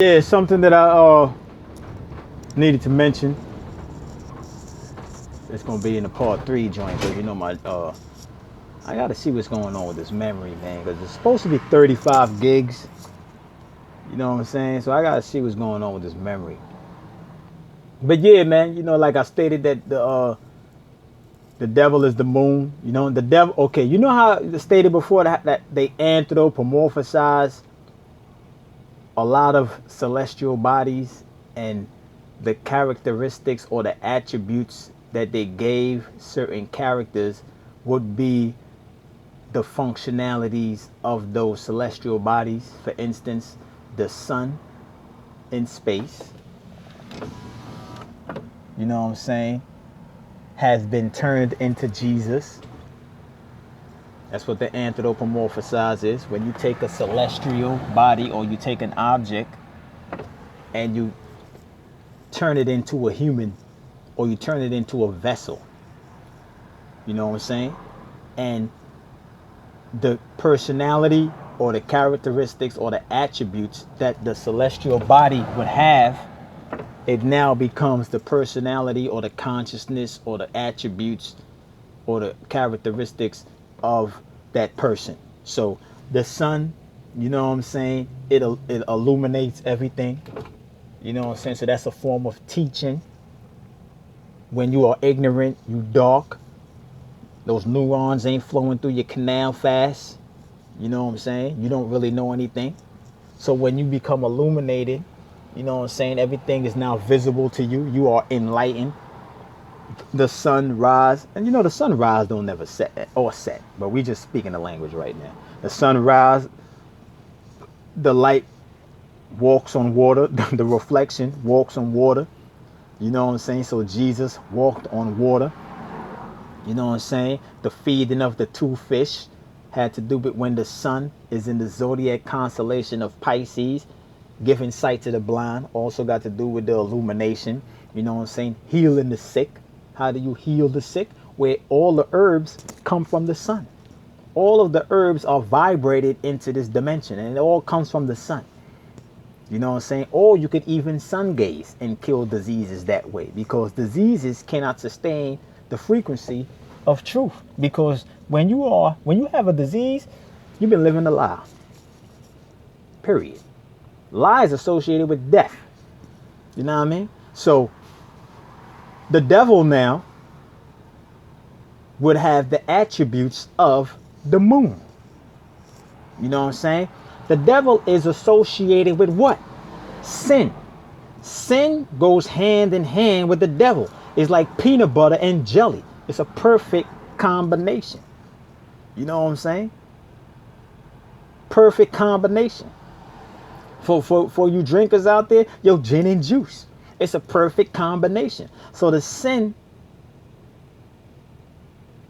Yeah, something that I needed to mention. It's gonna be in the part 3 joint, but you know my I gotta see what's going on with this memory, man, because it's supposed to be 35 gigs. You know what I'm saying? So I gotta see what's going on with this memory. But yeah, man, you know, like I stated that the devil is the moon. You know, the devil. Okay, you know how I stated before that they anthropomorphize a lot of celestial bodies and the characteristics or the attributes that they gave certain characters would be the functionalities of those celestial bodies. For instance, the sun in space, you know what I'm saying, has been turned into Jesus. That's what the anthropomorphize is. When you take a celestial body or you take an object and you turn it into a human or you turn it into a vessel, you know what I'm saying? And the personality or the characteristics or the attributes that the celestial body would have, it now becomes the personality or the consciousness or the attributes or the characteristics of that person. So the sun, you know what I'm saying, it illuminates everything. You know what I'm saying? So that's a form of teaching. When you are ignorant, you dark. Those neurons ain't flowing through your canal fast. You know what I'm saying? You don't really know anything. So when you become illuminated, you know what I'm saying, everything is now visible to you. You are enlightened. The sunrise, and you know the sunrise don't never set or set, but we just speaking the language right now. The sunrise, the light walks on water, the reflection walks on water. You know what I'm saying? So Jesus walked on water. You know what I'm saying? The feeding of the two fish had to do with when the sun is in the zodiac constellation of Pisces, giving sight to the blind. Also got to do with the illumination. You know what I'm saying? Healing the sick. How do you heal the sick? Where all the herbs come from the sun. All of the herbs are vibrated into this dimension, and it all comes from the sun. You know what I'm saying? Or you could even sun gaze and kill diseases that way, because diseases cannot sustain the frequency of truth. Because when you have a disease, you've been living a lie. Period. Lies associated with death. You know what I mean? So the devil now would have the attributes of the moon. You know what I'm saying? The devil is associated with what? Sin. Sin goes hand in hand with the devil. It's like peanut butter and jelly. It's a perfect combination. You know what I'm saying? Perfect combination. For you drinkers out there, yo, gin and juice. It's a perfect combination. So the sin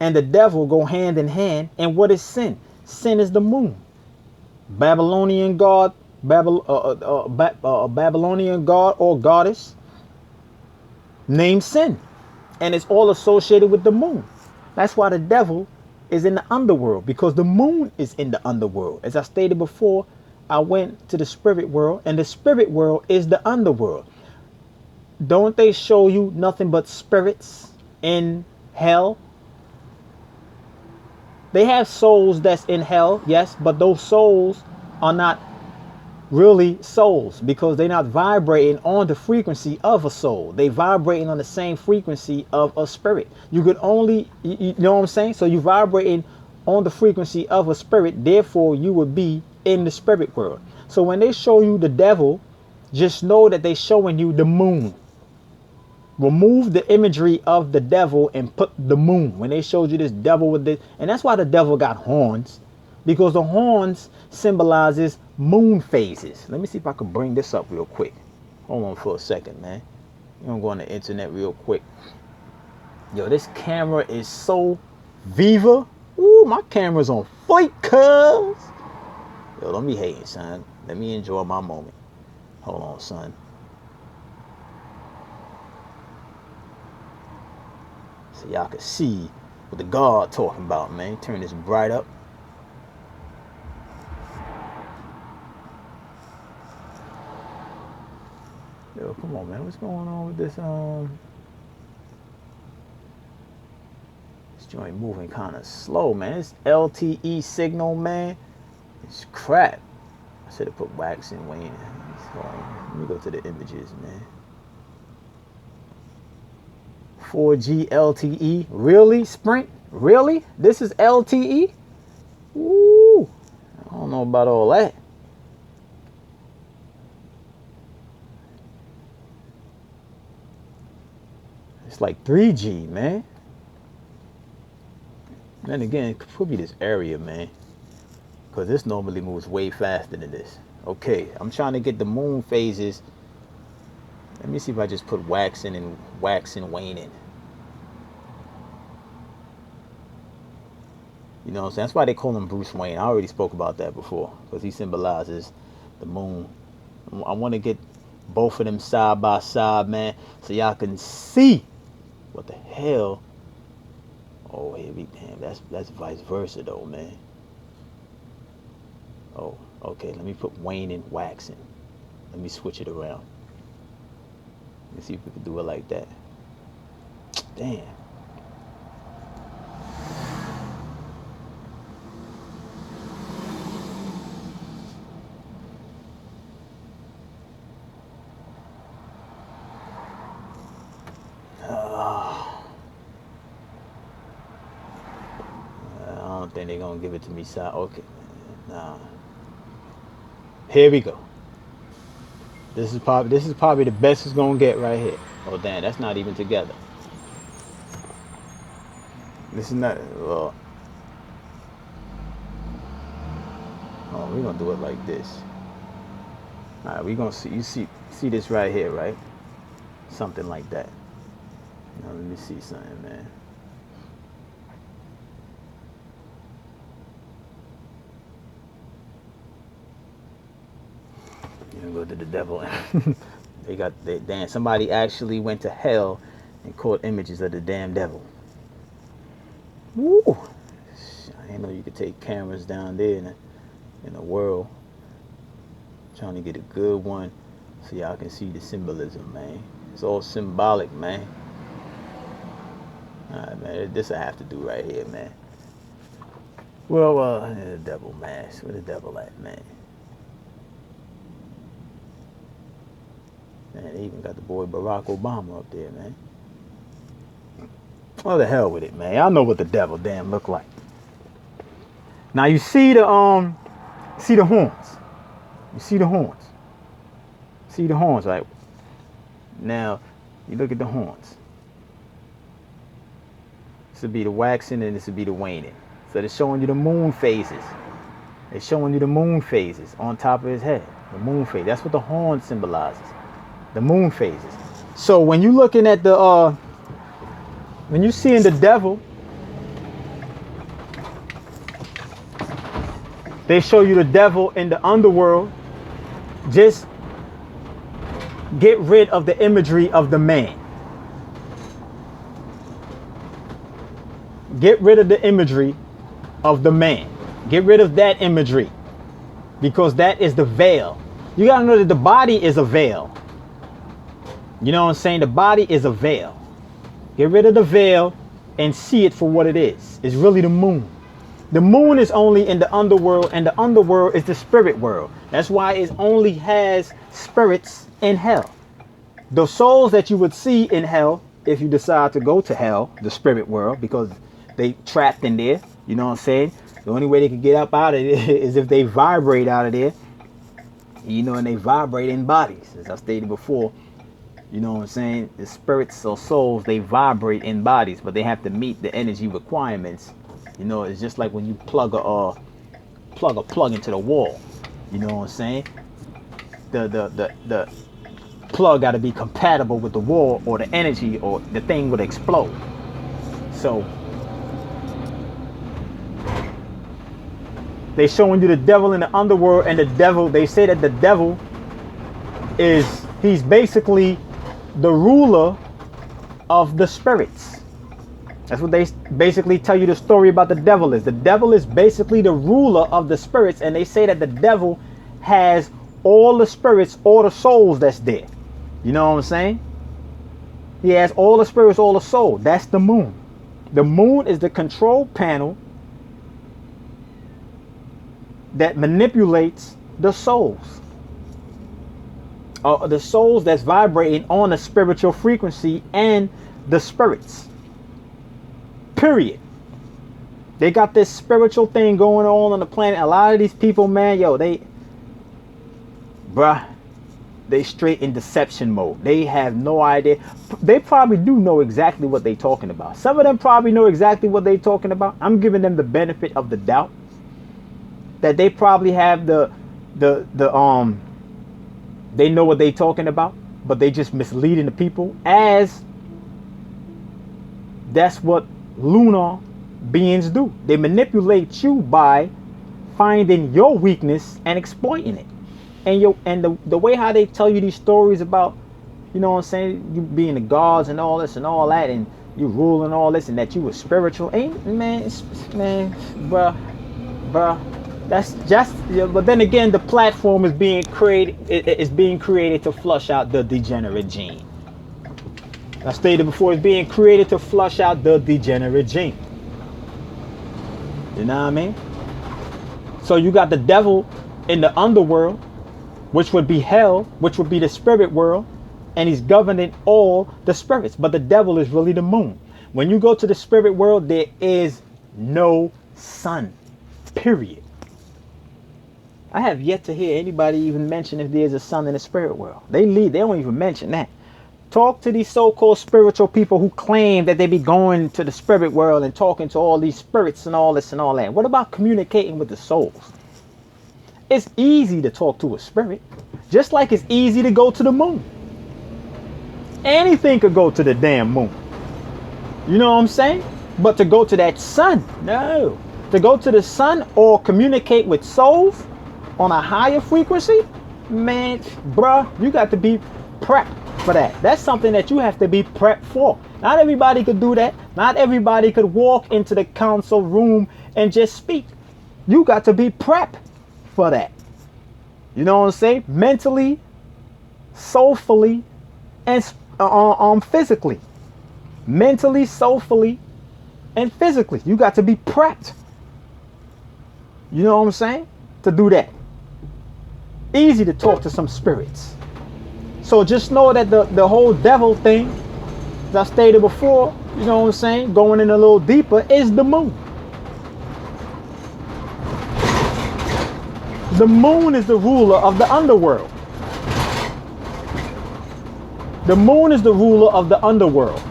and the devil go hand in hand. And what is sin? Sin is the moon. Babylonian god, Babylonian god or goddess named Sin, and it's all associated with the moon. That's why the devil is in the underworld, because the moon is in the underworld. As I stated before, I went to the spirit world, and the spirit world is the underworld. Don't they show you nothing but spirits in hell? They have souls that's in hell, yes, but those souls are not really souls, because they're not vibrating on the frequency of a soul. They vibrating on the same frequency of a spirit. You could only, you know what I'm saying? So you vibrating on the frequency of a spirit, therefore you would be in the spirit world. So when they show you the devil, just know that they're showing you the moon. Remove the imagery of the devil and put the moon. When they showed you this devil with this, and that's why the devil got horns, because the horns symbolizes moon phases. Let me see if I can bring this up real quick. Hold on for a second, man. I'm gonna go on the internet real quick. Yo, this camera is so viva. Ooh, my camera's on fleek, cuz. Yo, don't be hating, son. Let me enjoy my moment. Hold on, son. So y'all can see what the God talking about, man. Turn this bright up. Yo, come on, man. What's going on with this? This joint moving kind of slow, man. This LTE signal, man. It's crap. I should have put wax in Wayne. Let me go to the images, man. 4G LTE. Really? Sprint? Really? This is LTE? Woo! I don't know about all that. It's like 3G, man. Then again, it could be this area, man. Because this normally moves way faster than this. Okay, I'm trying to get the moon phases. Let me see if I just put waxing and waning. You know what I'm saying? That's why they call him Bruce Wayne. I already spoke about that before. Because he symbolizes the moon. I want to get both of them side by side, man. So y'all can see what the hell. Oh, here we damn. That's vice versa though, man. Oh, okay. Let me put waning, waxing. Let me switch it around. Let's see if we can do it like that. Damn. I don't think they're gonna give it to me. Okay, nah. Here we go. This is probably the best it's gonna get right here. Oh damn, that's not even together. This is not. Oh, we're gonna do it like this. All right, we're gonna see. You see this right here, right? Something like that. Now let me see something, man. You go to the devil. Damn, somebody actually went to hell and caught images of the damn devil. Woo! I didn't know you could take cameras down there in the world. I'm trying to get a good one so y'all can see the symbolism, man. It's all symbolic, man. Alright, man, this I have to do right here, man. Well, the devil mask. Where the devil at, man? Man, they even got the boy Barack Obama up there, man. Oh, the hell with it, man. Y'all know what the devil damn look like. Now you see the horns. You see the horns. See the horns, right? Now you look at the horns. This would be the waxing and this would be the waning. So they're showing you the moon phases. They're showing you the moon phases on top of his head. The moon phase. That's what the horn symbolizes. The moon phases. So when you're looking at the when you're seeing the devil, they show you the devil in the underworld. Just get rid of the imagery of the man. Get rid of the imagery of the man. Get rid of that imagery. Because that is the veil. You gotta know that the body is a veil. You know what I'm saying? The body is a veil. Get rid of the veil and see it for what it is. It's really the moon. The moon is only in the underworld, and the underworld is the spirit world. That's why it only has spirits in hell. The souls that you would see in hell, if you decide to go to hell, the spirit world, because they trapped in there, you know what I'm saying? The only way they can get up out of it is if they vibrate out of there. You know, and they vibrate in bodies, as I stated before. You know what I'm saying? The spirits or souls, they vibrate in bodies, but they have to meet the energy requirements. You know, it's just like when you plug a plug into the wall. You know what I'm saying? The plug got to be compatible with the wall, or the energy, or the thing would explode. So they showing you the devil in the underworld, and the devil, they say that the devil he's basically the ruler of the spirits. That's what they basically tell you the story about the devil is. The devil is basically the ruler of the spirits, and they say that the devil has all the spirits, all the souls that's there. You know what I'm saying? He has all the spirits, all the soul. That's the moon. The moon is the control panel that manipulates the souls. The souls that's vibrating on a spiritual frequency and the spirits. Period. They got this spiritual thing going on the planet. A lot of these people, man, yo, they straight in deception mode. They have no idea. They probably do know exactly what they're talking about. Some of them probably know exactly what they're talking about. I'm giving them the benefit of the doubt that they probably have they know what they're talking about, but they just misleading the people, as that's what lunar beings do. They manipulate you by finding your weakness and exploiting it. And the way how they tell you these stories about, you know what I'm saying, you being the gods and all this and all that, and you ruling all this, and that you were spiritual, ain't, man, bruh. That's just, but then again, the platform is being created to flush out the degenerate gene. I stated before, it's being created to flush out the degenerate gene. You know what I mean? So you got the devil in the underworld, which would be hell, which would be the spirit world, and he's governing all the spirits. But the devil is really the moon. When you go to the spirit world, there is no sun, period. I have yet to hear anybody even mention if there's a sun in the spirit world. They don't even mention that. Talk to these so-called spiritual people who claim that they be going to the spirit world and talking to all these spirits and all this and all that. What about communicating with the souls? It's easy to talk to a spirit, just like it's easy to go to the moon. Anything could go to the damn moon. You know what I'm saying? But to go to that sun, no. To go to the sun or communicate with souls on a higher frequency, man, bruh, you got to be prepped for that. That's something that you have to be prepped for. Not everybody could do that. Not everybody could walk into the council room and just speak. You got to be prepped for that. You know what I'm saying? Mentally, soulfully, and physically. Mentally, soulfully, and physically. You got to be prepped. You know what I'm saying? To do that. Easy to talk to some spirits. So just know that the whole devil thing, as I stated before, you know what I'm saying, going in a little deeper, is the moon. The moon is the ruler of the underworld. The moon is the ruler of the underworld,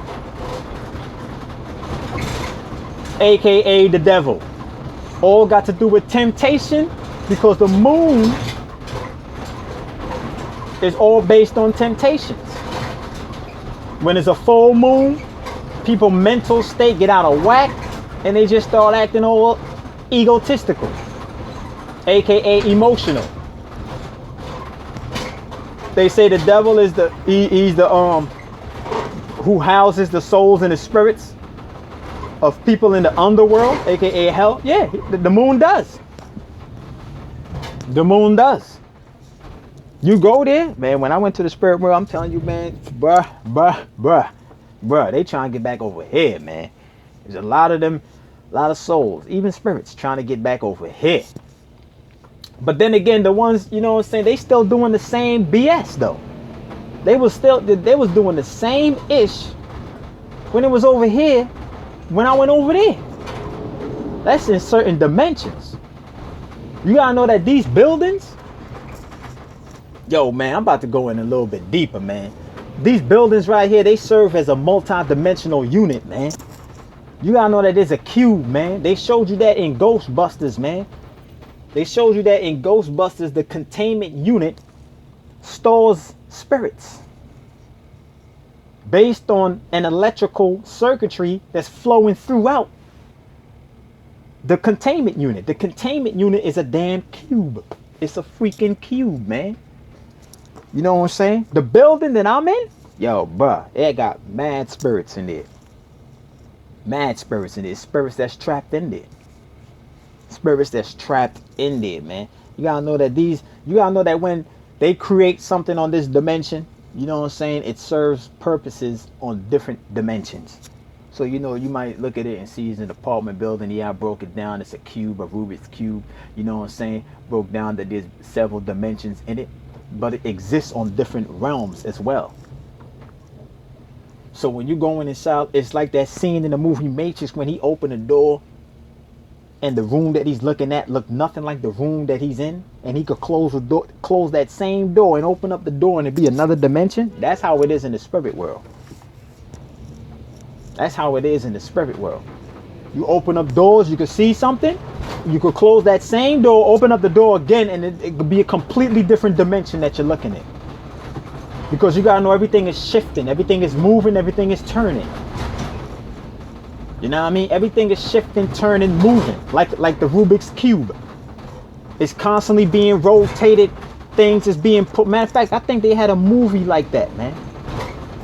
aka the devil. All got to do with temptation, because the moon is all based on temptations. When it's a full moon, people's mental state get out of whack and they just start acting all egotistical, aka emotional. They say the devil is he's the who houses the souls and the spirits of people in the underworld, aka hell. Yeah, the moon does. The moon does. You go there, man. When I went to the spirit world, I'm telling you, man, bruh, they trying to get back over here, man. There's a lot of them, a lot of souls, even spirits, trying to get back over here. But then again, the ones, you know what I'm saying, they still doing the same BS though. They was doing the same ish when it was over here, when I went over there. That's in certain dimensions. You gotta know that these buildings, yo, man, I'm about to go in a little bit deeper, man. These buildings right here, they serve as a multi-dimensional unit, man. You gotta know that there's a cube, man. They showed you that in Ghostbusters, man. They showed you that in Ghostbusters, the containment unit stores spirits based on an electrical circuitry that's flowing throughout the containment unit. The containment unit is a damn cube. It's a freaking cube, man. You know what I'm saying? The building that I'm in, yo, bruh, it got mad spirits in there. Mad spirits in there. Spirits that's trapped in there. Spirits that's trapped in there, man. You gotta know that you gotta know that when they create something on this dimension, You know what I'm saying? It serves purposes on different dimensions. So, you know, you might look at it and see it's an apartment building. Yeah, I broke it down. It's a cube, a Rubik's cube. You know what I'm saying? Broke down that there's several dimensions in it, but it exists on different realms as well. So when you go in inside, it's like that scene in the movie Matrix when he opened the door and the room that he's looking at looked nothing like the room that he's in, and he could close the door, close that same door and open up the door and it'd be another dimension. That's how it is in the spirit world. That's how it is in the spirit world. You open up doors, you could see something, you could close that same door, open up the door again, and it could be a completely different dimension that you're looking at. Because you gotta know everything is shifting, everything is moving, everything is turning. You know what I mean? Everything is shifting, turning, moving, like the Rubik's Cube. It's constantly being rotated, things is being put. Matter of fact, I think they had a movie like that, man.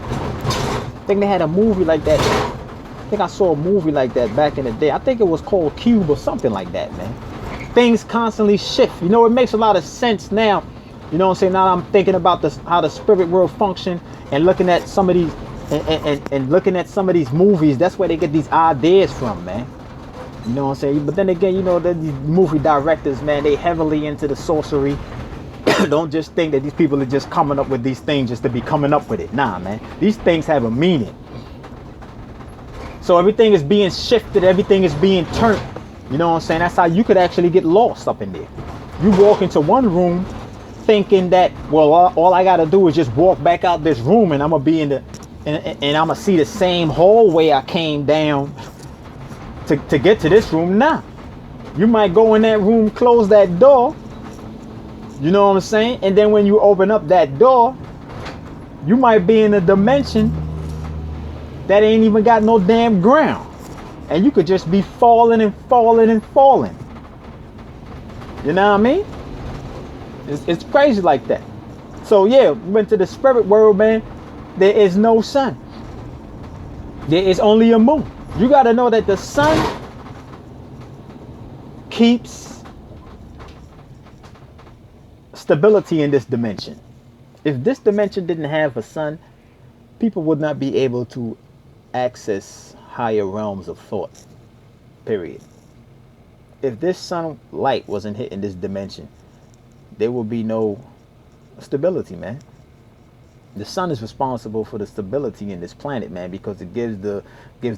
I think they had a movie like that. I think I saw a movie like that back in the day. I think it was called Cube or something like that, man. Things constantly shift. You know, it makes a lot of sense now. You know what I'm saying? Now I'm thinking about this, how the spirit world function, and looking at some of these and looking at some of these movies. That's where they get these ideas from, man. You know what I'm saying? But then again, you know, these movie directors, man, they heavily into the sorcery. Don't just think that these people are just coming up with these things just to be coming up with it. Nah, man. These things have a meaning. So everything is being shifted. Everything is being turned. You know what I'm saying? That's how you could actually get lost up in there. You walk into one room thinking that, well, all I got to do is just walk back out this room and I'm going to be in the, and I'm going to see the same hallway I came down to get to this room. Nah, you might go in that room, close that door. You know what I'm saying? And then when you open up that door, you might be in a dimension that ain't even got no damn ground. And you could just be falling and falling and falling. You know what I mean? It's crazy like that. So yeah, went to the spirit world, man. There is no sun. There is only a moon. You got to know that the sun keeps stability in this dimension. If this dimension didn't have a sun, people would not be able to access higher realms of thought. Period. If this sunlight wasn't hitting this dimension, there will be no stability, man. The sun is responsible for the stability in this planet, man, because it gives the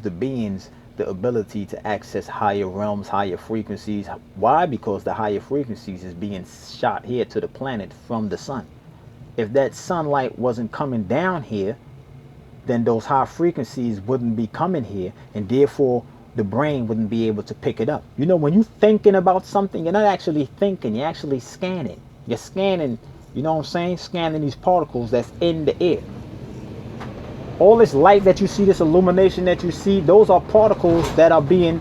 beings the ability to access higher realms, higher frequencies. Why? Because the higher frequencies is being shot here to the planet from the sun. If that sunlight wasn't coming down here, then those high frequencies wouldn't be coming here, and therefore the brain wouldn't be able to pick it up. You know, when you're thinking about something, you're not actually thinking, you're actually scanning. You're scanning, you know what I'm saying? Scanning these particles that's in the air. All this light that you see, this illumination that you see, those are particles that are being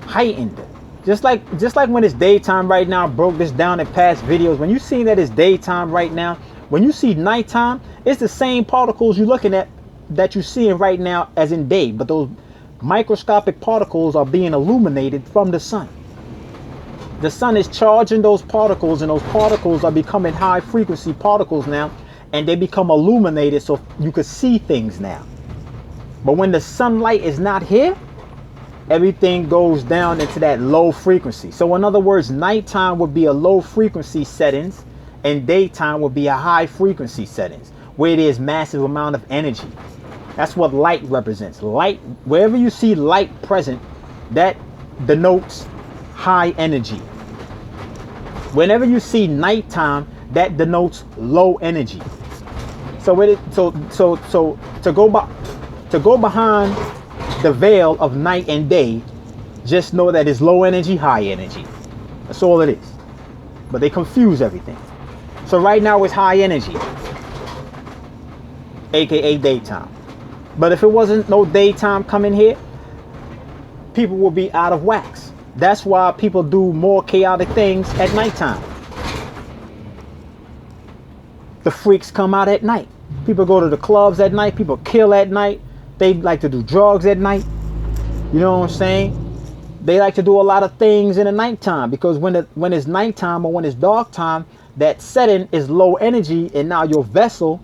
heightened. Just like when it's daytime right now, I broke this down in past videos. When you see that it's daytime right now, when you see nighttime, it's the same particles you're looking at that you're seeing right now as in day. But those microscopic particles are being illuminated from the sun. The sun is charging those particles, and those particles are becoming high frequency particles now, and they become illuminated so you can see things now. But when the sunlight is not here, everything goes down into that low frequency. So in other words, nighttime would be a low frequency settings, and daytime would be a high frequency settings where there's massive amount of energy. That's what light represents. Light, wherever you see light present, that denotes high energy. Whenever you see nighttime, that denotes low energy. So to go behind the veil of night and day, just know that it's low energy, high energy. That's all it is. But they confuse everything. So right now it's high energy, aka daytime. But if it wasn't no daytime coming here, people will be out of wax. That's why people do more chaotic things at nighttime. The freaks come out at night. People go to the clubs at night. People kill at night. They like to do drugs at night. You know what I'm saying? They like to do a lot of things in the nighttime, because when it's nighttime or when it's dark time, that setting is low energy, and now your vessel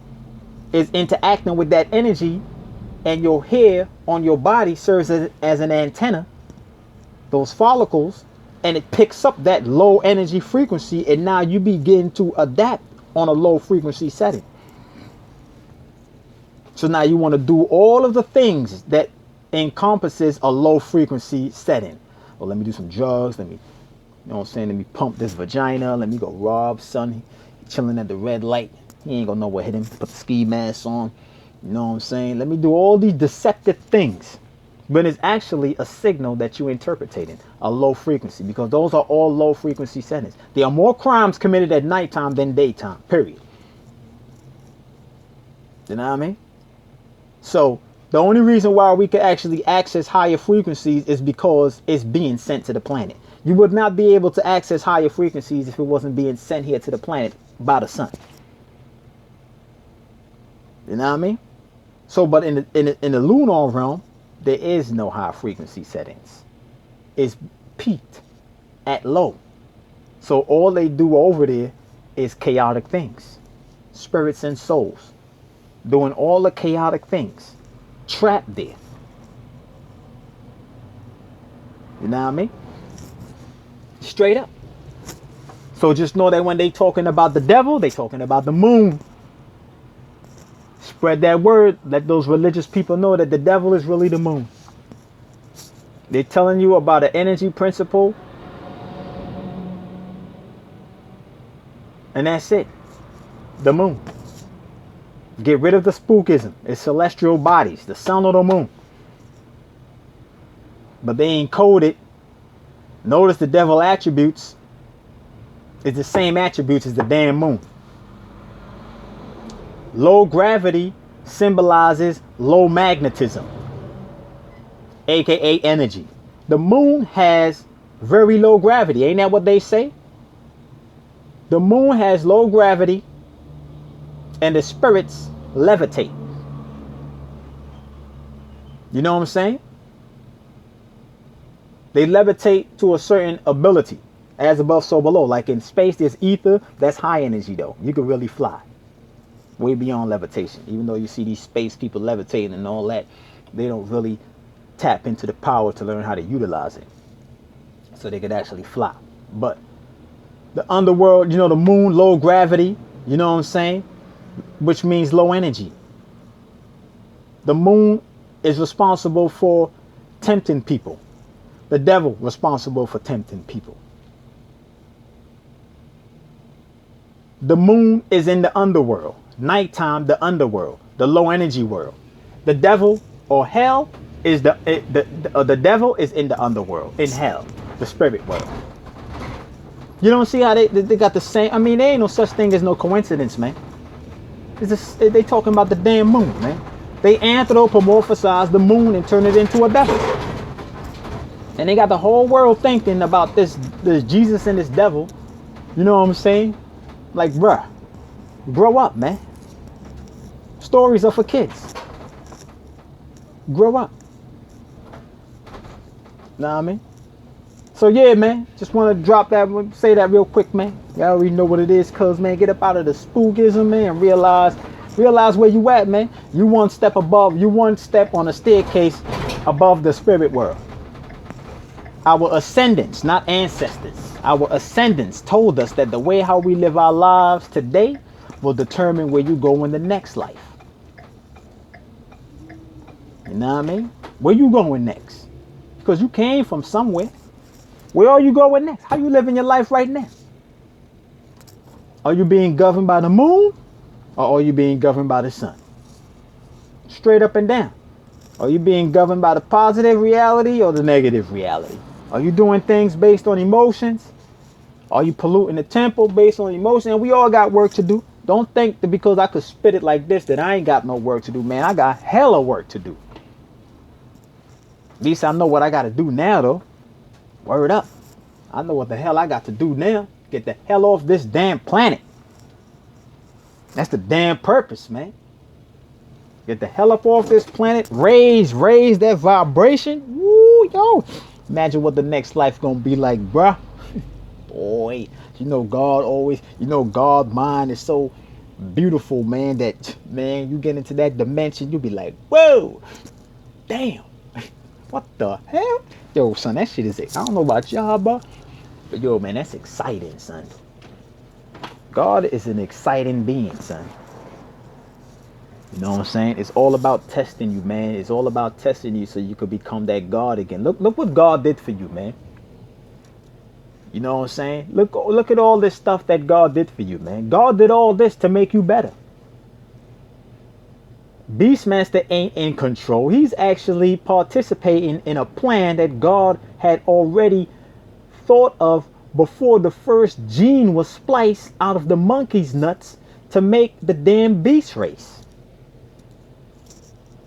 is interacting with that energy, and your hair on your body serves as an antenna, those follicles, and it picks up that low energy frequency, and now you begin to adapt on a low frequency setting. So now you want to do all of the things that encompasses a low frequency setting. Well, let me do some drugs. Let me, you know what I'm saying? Let me pump this vagina. Let me go rob son. He chilling at the red light. He ain't gonna know what hit him. Put the ski mask on. You know what I'm saying? Let me do all these deceptive things. But it's actually a signal that you're interpreting, a low frequency, because those are all low frequency settings. There are more crimes committed at nighttime than daytime, period. You know what I mean? So the only reason why we could actually access higher frequencies is because it's being sent to the planet. You would not be able to access higher frequencies if it wasn't being sent here to the planet by the sun. You know what I mean? So, but in the lunar realm, there is no high frequency settings. It's peaked at low. So all they do over there is chaotic things. Spirits and souls doing all the chaotic things, trapped there. You know what I mean? Straight up. So just know that when they talking about the devil, they talking about the moon. Spread that word. Let those religious people know that the devil is really the moon. They're telling you about an energy principle, and that's it. The moon. Get rid of the spookism. It's celestial bodies, the sun or the moon. But they ain't coded. Notice the devil attributes is the same attributes as the damn moon. Low gravity symbolizes low magnetism, aka energy. The moon has very low gravity. Ain't that what they say? The moon has low gravity, and the spirits levitate. You know what I'm saying? They levitate to a certain ability. As above, so below. Like in space, there's ether. That's high energy, though. You can really fly way beyond levitation. Even though you see these space people levitating and all that, they don't really tap into the power to learn how to utilize it, so they could actually fly. But the underworld, you know, the moon, low gravity, you know what I'm saying? Which means low energy. The moon is responsible for tempting people. The devil responsible for tempting people. The moon is in the underworld. Nighttime, the underworld, the low energy world. The devil or hell is the devil is in the underworld, in hell, the spirit world. You don't see how they got the same. I mean, there ain't no such thing as no coincidence, man. It's just, they talking about the damn moon, man. They anthropomorphize the moon and turn it into a devil. And they got the whole world thinking about this Jesus and this devil. You know what I'm saying? Like, bruh, grow up, man. Stories are for kids. Grow up. Know what I mean? So yeah, man, just want to drop that, say that real quick, man. Y'all already know what it is, cuz, man, get up out of the spookism, man, and realize where you at, man. You one step on a staircase above the spirit world. Our ascendants, not ancestors, our ascendants told us that the way how we live our lives today will determine where you go in the next life. You know what I mean? Where you going next? Because you came from somewhere. Where are you going next? How you living your life right now? Are you being governed by the moon, or are you being governed by the sun? Straight up and down. Are you being governed by the positive reality or the negative reality? Are you doing things based on emotions? Are you polluting the temple based on emotion? And we all got work to do. Don't think that because I could spit it like this that I ain't got no work to do, man. I got hella work to do. At least I know what I got to do now, though. Word up. I know what the hell I got to do now. Get the hell off this damn planet. That's the damn purpose, man. Get the hell up off this planet. Raise that vibration. Woo, yo. Imagine what the next life gonna be like, bruh. Boy, you know God always, God's mind is so beautiful, man. That, man, you get into that dimension, you be like, whoa, damn, what the hell? Yo, son, that shit is, I don't know about y'all, bro, but yo, man, that's exciting, son. God is an exciting being, son. You know what I'm saying? It's all about testing you, man. It's all about testing you so you could become that God again. Look what God did for you, man. You know what I'm saying? Look at all this stuff that God did for you, man. God did all this to make you better. Beastmaster ain't in control. He's actually participating in a plan that God had already thought of before the first gene was spliced out of the monkey's nuts to make the damn beast race.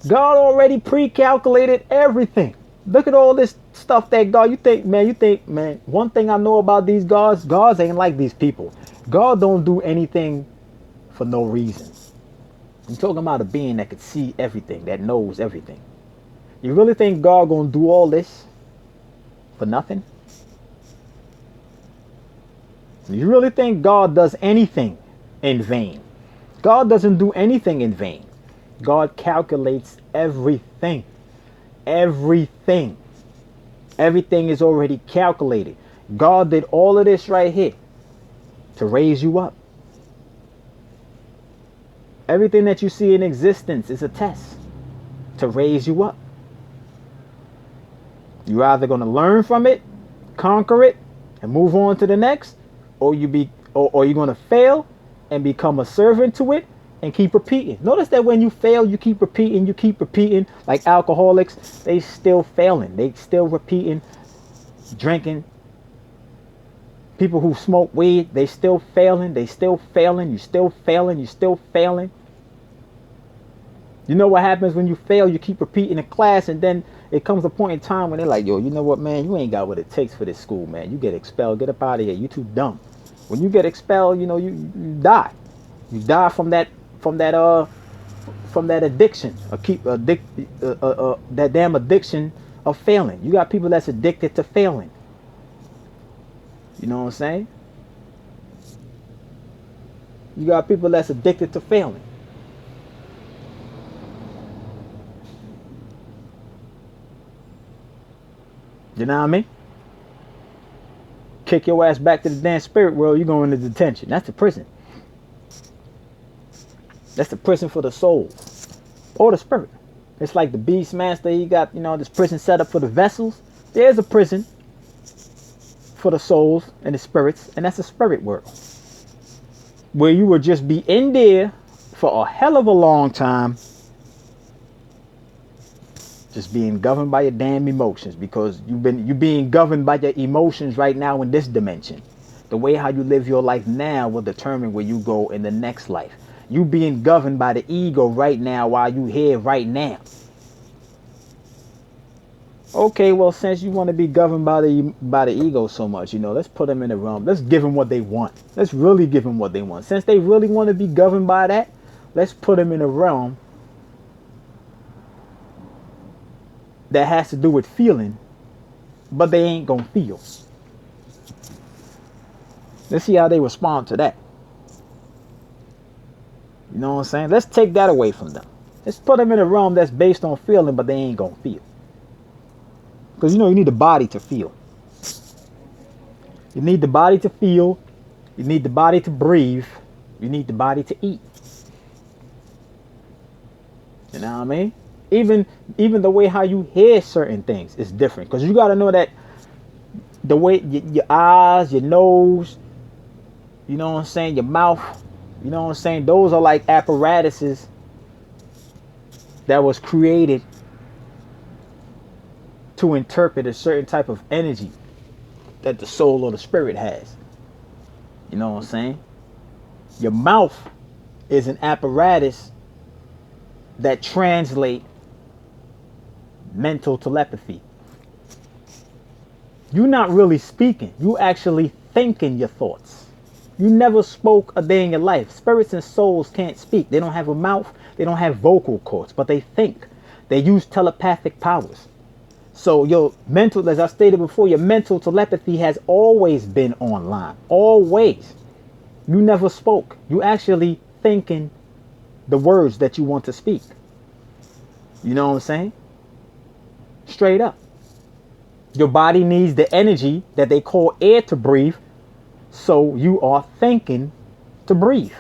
God already pre-calculated everything. Look at all this stuff that God, you think, man, one thing I know about these gods ain't like these people. God don't do anything for no reason. I'm talking about a being that could see everything, that knows everything. You really think God gonna do all this for nothing? You really think God does anything in vain? God doesn't do anything in vain. God calculates everything. Everything. Everything is already calculated. God did all of this right here to raise you up. Everything that you see in existence is a test to raise you up. You're either going to learn from it, conquer it, and move on to the next, or you're going to fail and become a servant to it and keep repeating. Notice that when you fail, you keep repeating. Like alcoholics, they still failing. They still repeating, drinking. People who smoke weed, they still failing. You're still failing. You know what happens when you fail? You keep repeating in class, and then it comes a point in time when they're like, yo, you know what, man? You ain't got what it takes for this school, man. You get expelled. Get up out of here. You too dumb. When you get expelled, you know, you die. You die from that addiction, that damn addiction of failing. You got people that's addicted to failing. You know what I'm saying? You got people that's addicted to failing. You know what I mean? Kick your ass back to the damn spirit world, you're going into detention. That's the prison. That's the prison for the soul or the spirit. It's like the Beastmaster. He got, you know, this prison set up for the vessels. There's a prison for the souls and the spirits, and that's the spirit world, where you will just be in there for a hell of a long time, just being governed by your damn emotions, because you're being governed by your emotions right now in this dimension. The way how you live your life now will determine where you go in the next life. You being governed by the ego right now while you here right now. Okay, well, since you want to be governed by the ego so much, you know, let's put them in the realm. Let's give them what they want. Let's really give them what they want. Since they really want to be governed by that, let's put them in a realm that has to do with feeling, but they ain't gonna feel. Let's see how they respond to that. You know what I'm saying? Let's take that away from them. Let's put them in a realm that's based on feeling, but they ain't gonna feel. Because, you know, you need the body to feel. You need the body to feel. You need the body to breathe. You need the body to eat. You know what I mean? Even the way how you hear certain things is different. Because you got to know that the way your eyes, your nose, you know what I'm saying, your mouth, you know what I'm saying, those are like apparatuses that was created to interpret a certain type of energy that the soul or the spirit has. You know what I'm saying? Your mouth is an apparatus that translate mental telepathy. You're not really speaking. You actually thinking your thoughts. You never spoke a day in your life. Spirits and souls can't speak. They don't have a mouth. They don't have vocal cords, but they think. They use telepathic powers. So your mental, as I stated before, your mental telepathy has always been online. Always. You never spoke. You actually thinking the words that you want to speak. You know what I'm saying? Straight up. Your body needs the energy that they call air to breathe. So you are thinking to breathe.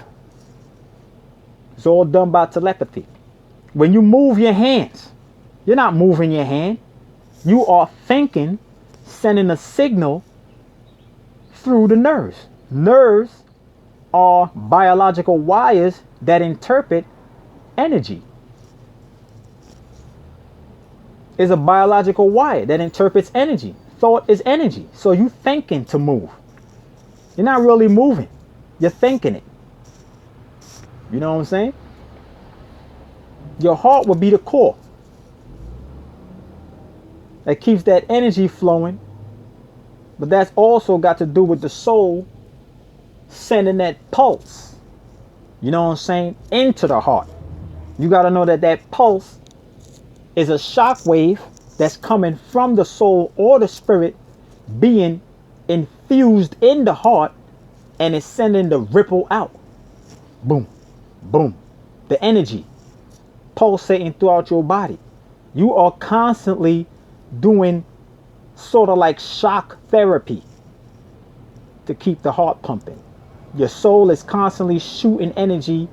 It's all done by telepathy. When you move your hands, you're not moving your hand. You are thinking, sending a signal through the nerves. Nerves are biological wires that interpret energy. It's a biological wire that interprets energy. Thought is energy. So you thinking to move. You're not really moving. You're thinking it. You know what I'm saying? Your heart will be the core that keeps that energy flowing. But that's also got to do with the soul sending that pulse, you know what I'm saying, into the heart. You got to know that that pulse is a shock wave that's coming from the soul or the spirit being infused in the heart, and it's sending the ripple out. Boom, boom. The energy pulsating throughout your body. You are constantly doing sort of like shock therapy to keep the heart pumping. Your soul is constantly shooting energy,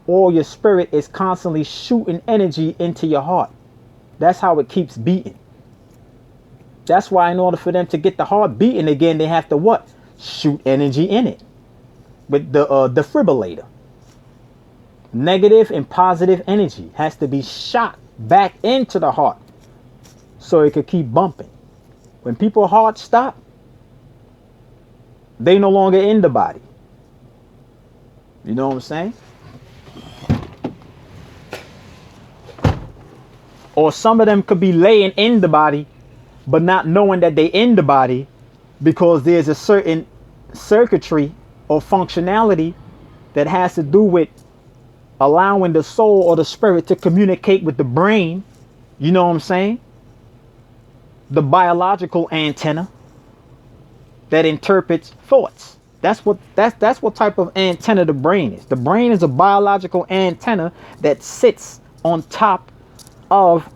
or your spirit is constantly shooting energy into your heart. That's how it keeps beating. That's why in order for them to get the heart beating again, they have to what? Shoot energy in it with the defibrillator. Negative and positive energy has to be shot back into the heart so it could keep bumping. When people's hearts stop, they no longer in the body. You know what I'm saying? Or some of them could be laying in the body, but not knowing that they in the body, because there's a certain circuitry or functionality that has to do with allowing the soul or the spirit to communicate with the brain. You know what I'm saying? The biological antenna that interprets thoughts. That's what type of antenna the brain is. The brain is a biological antenna that sits on top of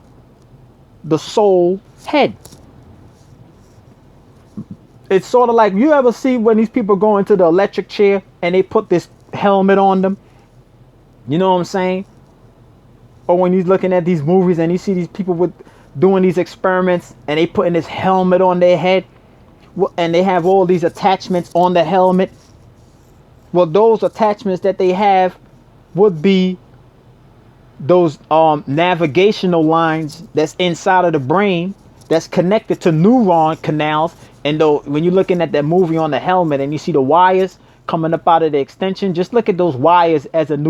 the soul head. It's sort of like, you ever see when these people go into the electric chair and they put this helmet on them? You know what I'm saying? Or when you're looking at these movies and you see these people with doing these experiments and they putting this helmet on their head, and they have all these attachments on the helmet. Well, those attachments that they have would be those navigational lines that's inside of the brain that's connected to neuron canals. And though when you're looking at that movie on the helmet and you see the wires coming up out of the extension, just look at those wires as a neuron.